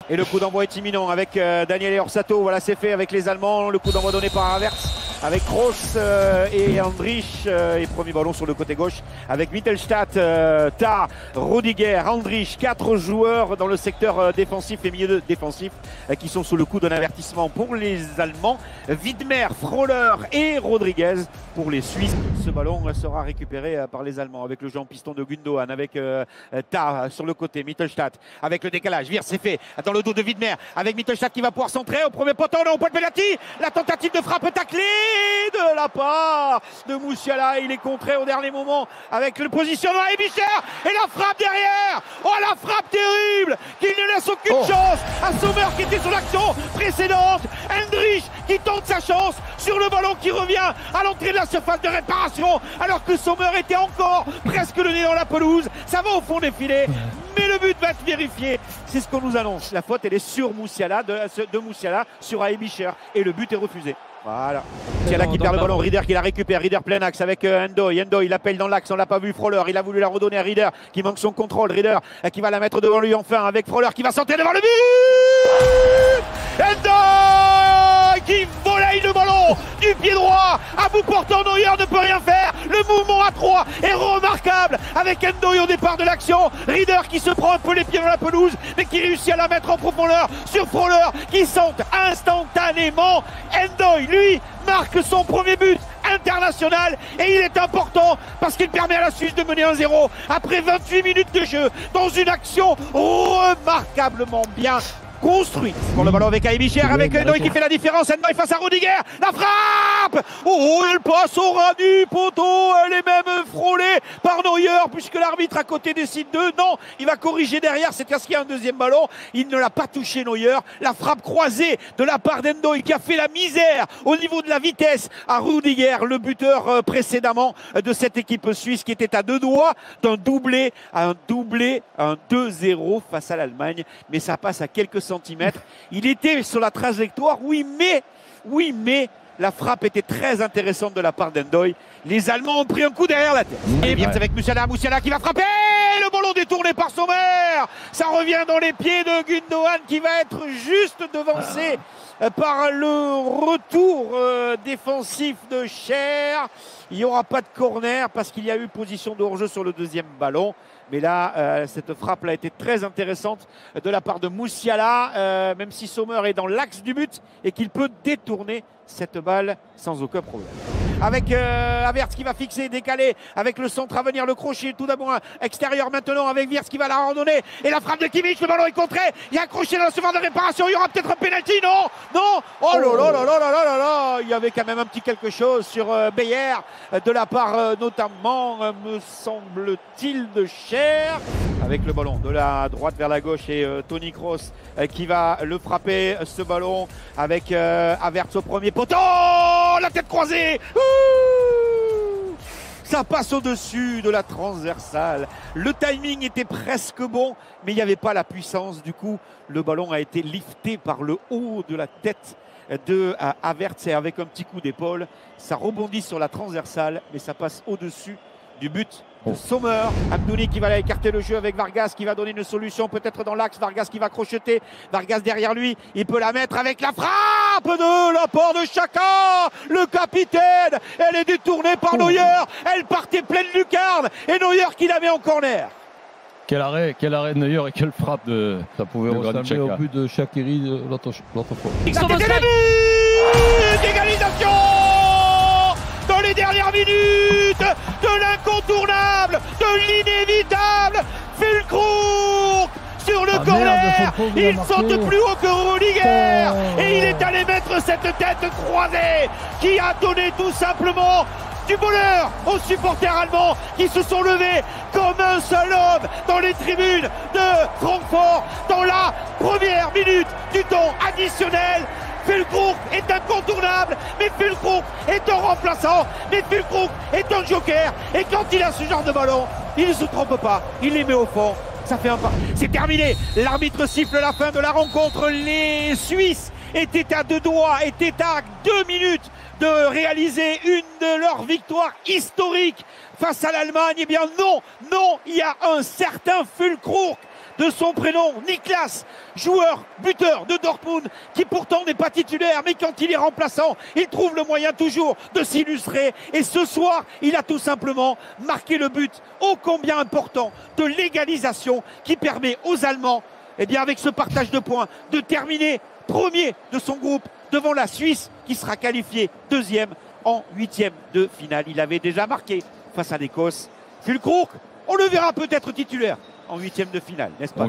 Et le coup d'envoi est imminent avec Daniele Orsato. Voilà, c'est fait avec les Allemands. Le coup d'envoi donné par Havertz avec Kroos et Andrich. Et premier ballon sur le côté gauche avec Mittelstadt, Tah, Rudiger, Andrich. 4 joueurs dans le secteur défensif et milieu défensif qui sont sous le coup d'un avertissement pour les Allemands. Widmer, Fröhler et Rodriguez pour les Suisses. Ce ballon sera récupéré par les Allemands avec le jeu en piston de Gundogan, avec Tah sur le côté, Mittelstadt avec le décalage. Wirtz, c'est fait dans le dos de Widmer avec Mittelstadt qui va pouvoir centrer au premier poteau, au point de pénalty. La tentative de frappe taclée de la part de Musiala. Il est contré au dernier moment avec le positionnement à Aebischer et la frappe derrière. Oh, la frappe terrible qui ne laisse aucune chance à Sommer qui était sur l'action précédente. Hendrich qui tente sa chance sur le ballon qui revient à l'entrée de la surface de réparation alors que Sommer était encore presque le nez dans la pelouse. Ça va au fond des filets, mais le but va être vérifié. C'est ce qu'on nous annonce. La faute, elle est sur Musiala, de Musiala sur Aebischer et le but est refusé. Voilà. Musiala qui perd le ballon, Rieder qui la récupère, Rieder plein axe avec Endo. Endo, il appelle dans l'axe, on l'a pas vu. Fröhler, il a voulu la redonner à Rieder qui manque son contrôle. Rieder qui va la mettre devant lui enfin avec Fröhler qui va centrer devant le but. Endo qui volaille le ballon du pied droit à bout portant. Neuer ne peut rien faire. Le mouvement à 3 est remarquable avec Endo au départ de l'action. Rieder qui se prend un peu les pieds dans la pelouse mais qui réussit à la mettre en profondeur sur Fröhler qui centre instantanément. Endo, lui, marque son premier but international et il est important parce qu'il permet à la Suisse de mener 1-0 après 28 minutes de jeu dans une action remarquablement bien construite. Pour le ballon avec Aebischer, avec Ndoye qui fait la différence. Ndoye face à Rudiger, la frappe. Oh, elle passe au ras du poteau. Elle est même frôlée par Neuer puisque l'arbitre à côté décide de non. Il va corriger derrière, c'est parce qu'il y a un deuxième ballon. Il ne l'a pas touché Neuer. La frappe croisée de la part d'Ndoye qui a fait la misère au niveau de la vitesse à Rudiger, le buteur précédemment de cette équipe suisse qui était à 2 doigts d'un doublé, un 2-0 face à l'Allemagne. Mais ça passe à quelques centimètres. Il était sur la trajectoire, oui, mais la frappe était très intéressante de la part d'Ndoye. Les Allemands ont pris un coup derrière la tête. Et Wirtz avec Musiala qui va frapper. Le ballon détourné par Sommer. Ça revient dans les pieds de Gundogan qui va être juste devancé par le retour défensif de Cher. Il n'y aura pas de corner parce qu'il y a eu position de hors-jeu sur le deuxième ballon. Mais là, cette frappe-là a été très intéressante de la part de Musiala, même si Sommer est dans l'axe du but et qu'il peut détourner cette balle sans aucun problème. Avec Havertz qui va fixer, décaler, avec le centre à venir, le crochet tout d'abord extérieur maintenant avec Wirtz qui va la randonner et la frappe de Kimmich, le ballon est contré, il y a un crochet dans la surface de réparation, il y aura peut-être un penalty, non, oh là là, il y avait quand même un petit quelque chose sur Beyer de la part notamment, me semble-t-il, de Cher. Avec le ballon de la droite vers la gauche et Toni Kroos qui va le frapper, ce ballon avec Havertz au premier poteau, la tête croisée. Ça passe au-dessus de la transversale. Le timing était presque bon, mais il n'y avait pas la puissance. Du coup, le ballon a été lifté par le haut de la tête de Havertz et avec un petit coup d'épaule, ça rebondit sur la transversale, mais ça passe au-dessus du but de Sommer. Abdouni qui va écarter le jeu avec Vargas qui va donner une solution peut-être dans l'axe. Vargas qui va crocheter. Vargas derrière lui. Il peut la mettre avec la frappe de la part de Xhaka, le capitaine. Elle est détournée par Neuer. Elle partait pleine lucarne et Neuer qui la met en corner. Quel arrêt de Neuer et quelle frappe de. Ça pouvait ressembler au but de Shaqiri l'autre fois. D'égalisation dans les dernières minutes de l'incontournable, de l'inévitable Füllkrug sur le corner. Il saute plus haut que Rudiger et il est allé mettre cette tête croisée qui a donné tout simplement du bonheur aux supporters allemands qui se sont levés comme un seul homme dans les tribunes de Francfort dans la première minute du temps additionnel. Füllkrug est incontournable, mais Füllkrug est un remplaçant, mais Füllkrug est un joker. Et quand il a ce genre de ballon, il ne se trompe pas, il les met au fond. Ça fait un pas. C'est terminé. L'arbitre siffle la fin de la rencontre. Les Suisses étaient à 2 doigts, étaient à 2 minutes de réaliser une de leurs victoires historiques face à l'Allemagne. Eh bien non, il y a un certain Füllkrug de son prénom, Niklas, joueur, buteur de Dortmund, qui pourtant n'est pas titulaire, mais quand il est remplaçant, il trouve le moyen toujours de s'illustrer. Et ce soir, il a tout simplement marqué le but ô combien important de l'égalisation qui permet aux Allemands, eh bien avec ce partage de points, de terminer premier de son groupe devant la Suisse qui sera qualifiée deuxième en huitième de finale. Il avait déjà marqué face à l'Écosse. Füllkrug, on le verra peut-être titulaire en huitième de finale, n'est-ce pas?